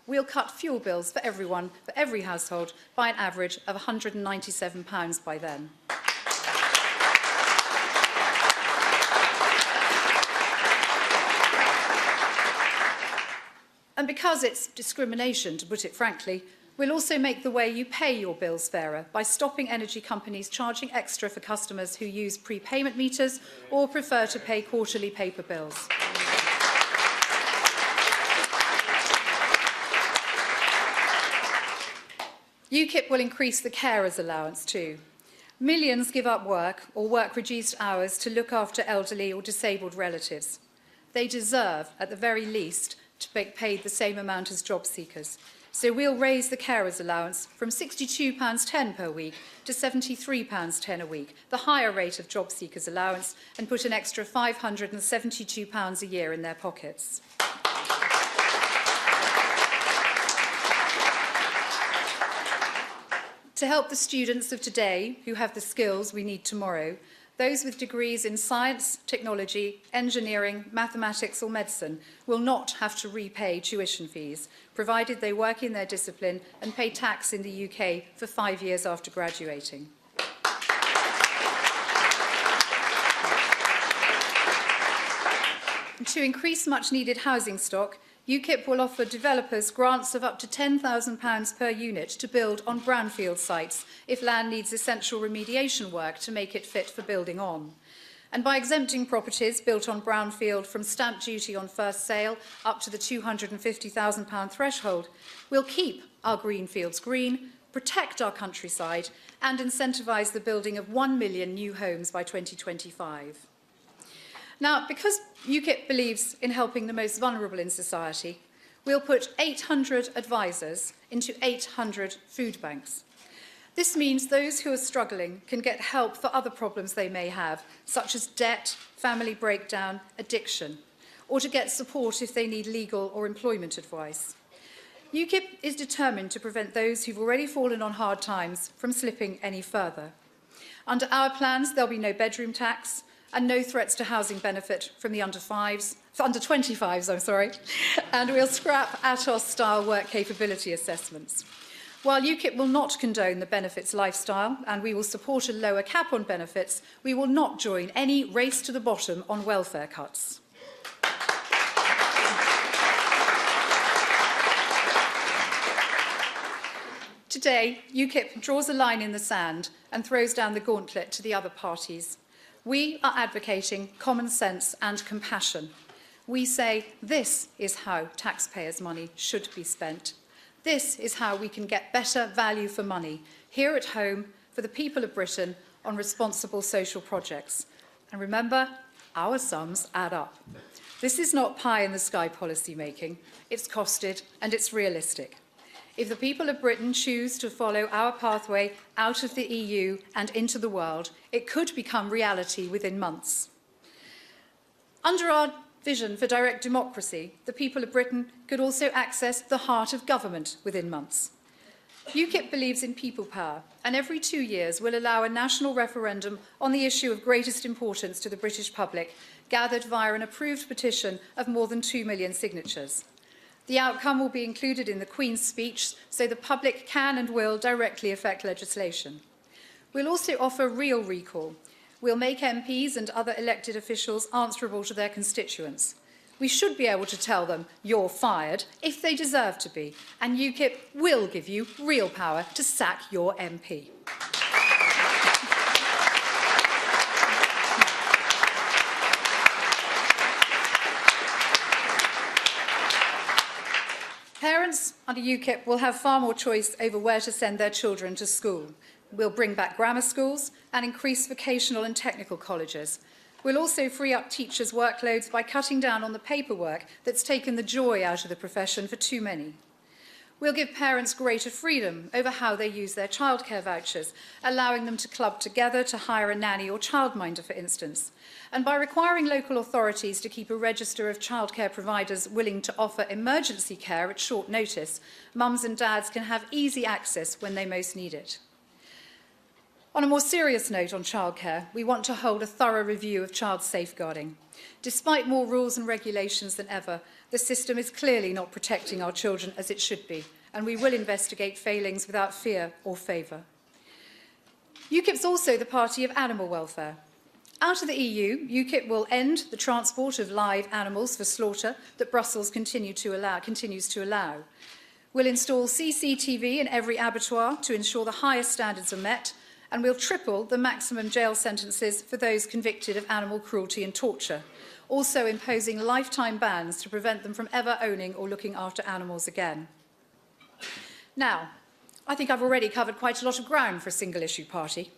we'll cut fuel bills for everyone, for every household, by an average of £197 by then. And because it's discrimination, to put it frankly, we'll also make the way you pay your bills fairer by stopping energy companies charging extra for customers who use prepayment meters or prefer to pay quarterly paper bills. UKIP will increase the carers allowance too. Millions give up work or work reduced hours to look after elderly or disabled relatives. They deserve, at the very least, to be paid the same amount as job seekers. So we'll raise the carers allowance from £62.10 per week to £73.10 a week, the higher rate of job seekers allowance, and put an extra £572 a year in their pockets. To help the students of today who have the skills we need tomorrow, those with degrees in science, technology, engineering, mathematics or medicine will not have to repay tuition fees, provided they work in their discipline and pay tax in the UK for 5 years after graduating. To increase much-needed housing stock, UKIP will offer developers grants of up to £10,000 per unit to build on brownfield sites if land needs essential remediation work to make it fit for building on. And by exempting properties built on brownfield from stamp duty on first sale up to the £250,000 threshold, we'll keep our greenfields green, protect our countryside and incentivise the building of 1 million new homes by 2025. Now, because UKIP believes in helping the most vulnerable in society, we'll put 800 advisors into 800 food banks. This means those who are struggling can get help for other problems they may have, such as debt, family breakdown, addiction, or to get support if they need legal or employment advice. UKIP is determined to prevent those who've already fallen on hard times from slipping any further. Under our plans, there'll be no bedroom tax, and no threats to housing benefit from the under 25s, and we'll scrap Atos-style work capability assessments. While UKIP will not condone the benefits lifestyle and we will support a lower cap on benefits, we will not join any race to the bottom on welfare cuts. Today, UKIP draws a line in the sand and throws down the gauntlet to the other parties. We are advocating common sense and compassion. We say this is how taxpayers' money should be spent. This is how we can get better value for money here at home for the people of Britain on responsible social projects. And remember, our sums add up. This is not pie-in-the-sky policy making. It's costed and it's realistic. If the people of Britain choose to follow our pathway out of the EU and into the world, it could become reality within months. Under our vision for direct democracy, the people of Britain could also access the heart of government within months. UKIP believes in people power, and every 2 years will allow a national referendum on the issue of greatest importance to the British public, gathered via an approved petition of more than 2 million signatures. The outcome will be included in the Queen's speech, so the public can and will directly affect legislation. We'll also offer real recall. We'll make MPs and other elected officials answerable to their constituents. We should be able to tell them, you're fired, if they deserve to be, and UKIP will give you real power to sack your MP. Parents under UKIP will have far more choice over where to send their children to school. We'll bring back grammar schools and increase vocational and technical colleges. We'll also free up teachers' workloads by cutting down on the paperwork that's taken the joy out of the profession for too many. We'll give parents greater freedom over how they use their childcare vouchers, allowing them to club together to hire a nanny or childminder, for instance. And by requiring local authorities to keep a register of childcare providers willing to offer emergency care at short notice, mums and dads can have easy access when they most need it. On a more serious note on childcare, we want to hold a thorough review of child safeguarding. Despite more rules and regulations than ever, The system is clearly not protecting our children as it should be, and we will investigate failings without fear or favour. UKIP is also the party of animal welfare. Out of the EU, UKIP will end the transport of live animals for slaughter that Brussels continues to allow. We'll install CCTV in every abattoir to ensure the highest standards are met, and we'll triple the maximum jail sentences for those convicted of animal cruelty and torture, also imposing lifetime bans to prevent them from ever owning or looking after animals again. Now, I think I've already covered quite a lot of ground for a single-issue party.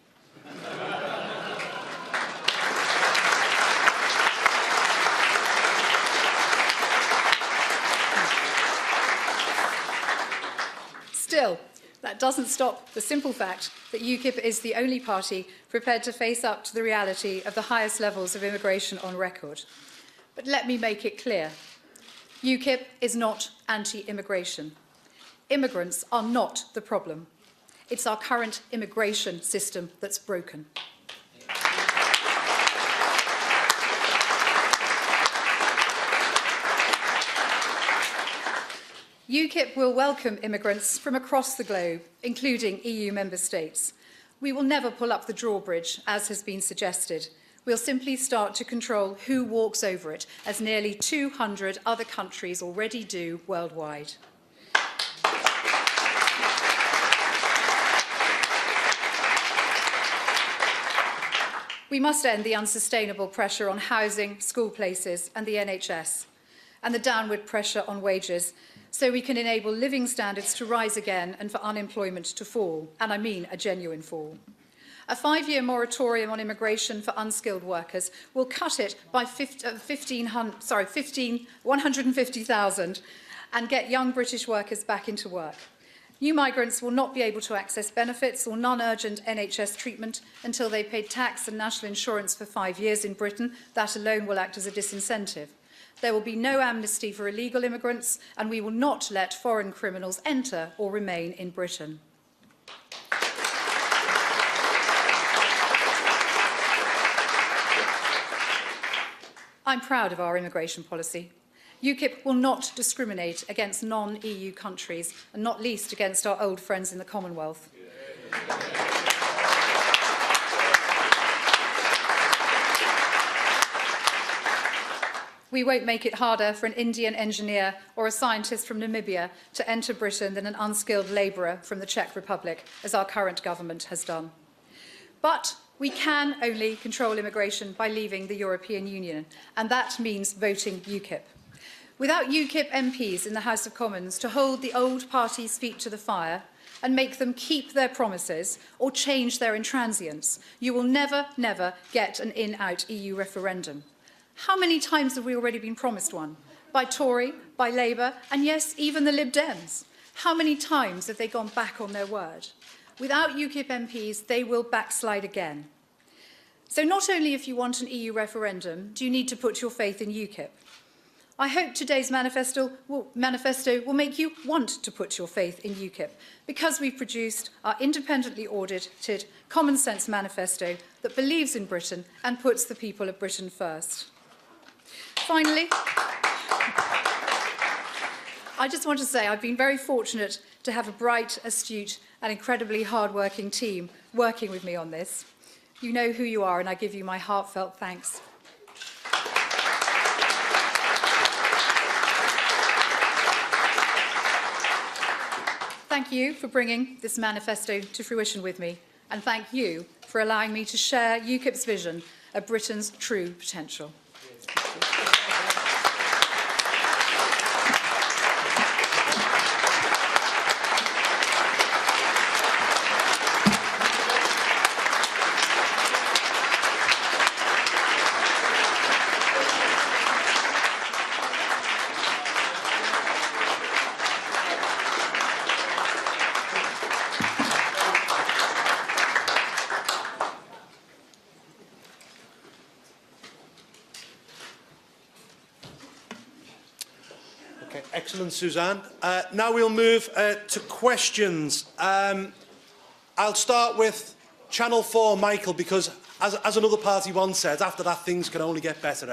Still, that doesn't stop the simple fact that UKIP is the only party prepared to face up to the reality of the highest levels of immigration on record. But let me make it clear. UKIP is not anti-immigration. Immigrants are not the problem. It's our current immigration system that's broken. UKIP will welcome immigrants from across the globe, including EU member states. We will never pull up the drawbridge, as has been suggested. We'll simply start to control who walks over it, as nearly 200 other countries already do worldwide. We must end the unsustainable pressure on housing, school places and the NHS, and the downward pressure on wages, so we can enable living standards to rise again and for unemployment to fall, and I mean a genuine fall. A 5-year moratorium on immigration for unskilled workers will cut it by 150,000 and get young British workers back into work. New migrants will not be able to access benefits or non-urgent NHS treatment until they paid tax and national insurance for 5 years in Britain. That alone will act as a disincentive. There will be no amnesty for illegal immigrants, and we will not let foreign criminals enter or remain in Britain. I'm proud of our immigration policy. UKIP will not discriminate against non-EU countries, and not least against our old friends in the Commonwealth. We won't make it harder for an Indian engineer or a scientist from Namibia to enter Britain than an unskilled labourer from the Czech Republic, as our current government has done. But we can only control immigration by leaving the European Union, and that means voting UKIP. Without UKIP MPs in the House of Commons to hold the old party's feet to the fire and make them keep their promises or change their intransience, you will never, never get an in-out EU referendum. How many times have we already been promised one? By Tory, by Labour, and yes, even the Lib Dems. How many times have they gone back on their word? Without UKIP MPs, they will backslide again. So not only if you want an EU referendum, do you need to put your faith in UKIP. I hope today's manifesto will make you want to put your faith in UKIP, because we've produced our independently audited common sense manifesto that believes in Britain and puts the people of Britain first. Finally, I just want to say I've been very fortunate to have a bright, astute and incredibly hard-working team working with me on this. You know who you are, and I give you my heartfelt thanks. Thank you for bringing this manifesto to fruition with me, and thank you for allowing me to share UKIP's vision of Britain's true potential. Excellent, Suzanne. Now we'll move to questions. I'll start with Channel 4, Michael, because as another party once said, after that things can only get better.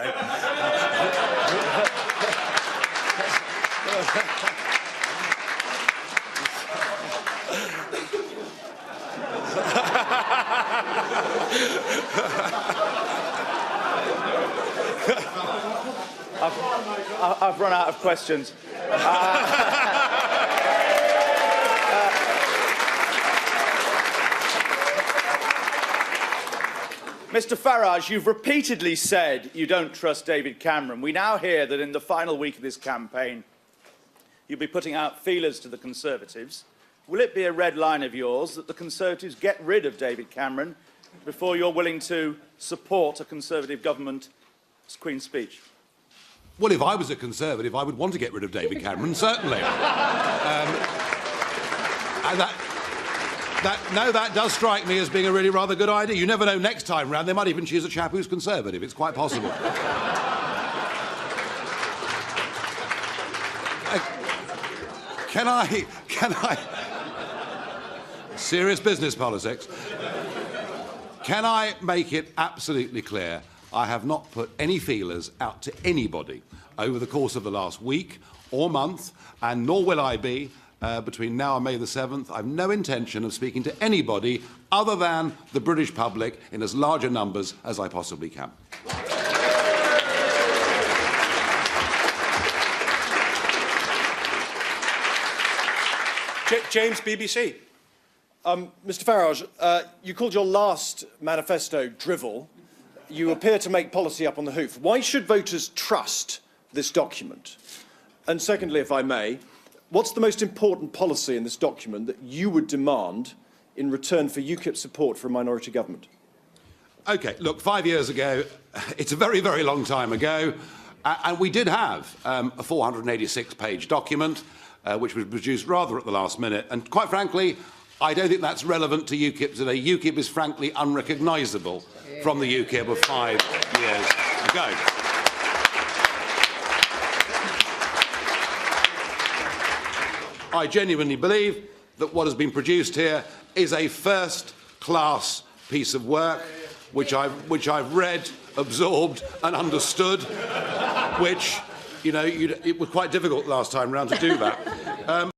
I've run out of questions. Mr Farage, you've repeatedly said you don't trust David Cameron. We now hear that in the final week of this campaign, you'll be putting out feelers to the Conservatives. Will it be a red line of yours that the Conservatives get rid of David Cameron before you're willing to support a Conservative government's Queen's speech? Well, if I was a Conservative, I would want to get rid of David Cameron, certainly. And that does strike me as being a really rather good idea. You never know, next time round they might even choose a chap who's Conservative. It's quite possible. Can I... Serious business politics. Can I make it absolutely clear I have not put any feelers out to anybody over the course of the last week or month, and nor will I be between now and May the 7th. I've no intention of speaking to anybody other than the British public in as large a numbers as I possibly can. James, BBC. Mr Farage, you called your last manifesto drivel. You appear to make policy up on the hoof. Why should voters trust this document? And secondly, if I may, what's the most important policy in this document that you would demand in return for UKIP support for a minority government? OK, look, 5 years ago, it's a very, very long time ago, and we did have a 486-page document, which was produced rather at the last minute, and quite frankly, I don't think that's relevant to UKIP today. UKIP is frankly unrecognisable from the UKIP of 5 years ago. I genuinely believe that what has been produced here is a first-class piece of work, which I've read, absorbed and understood, which, you know, it was quite difficult last time round to do that.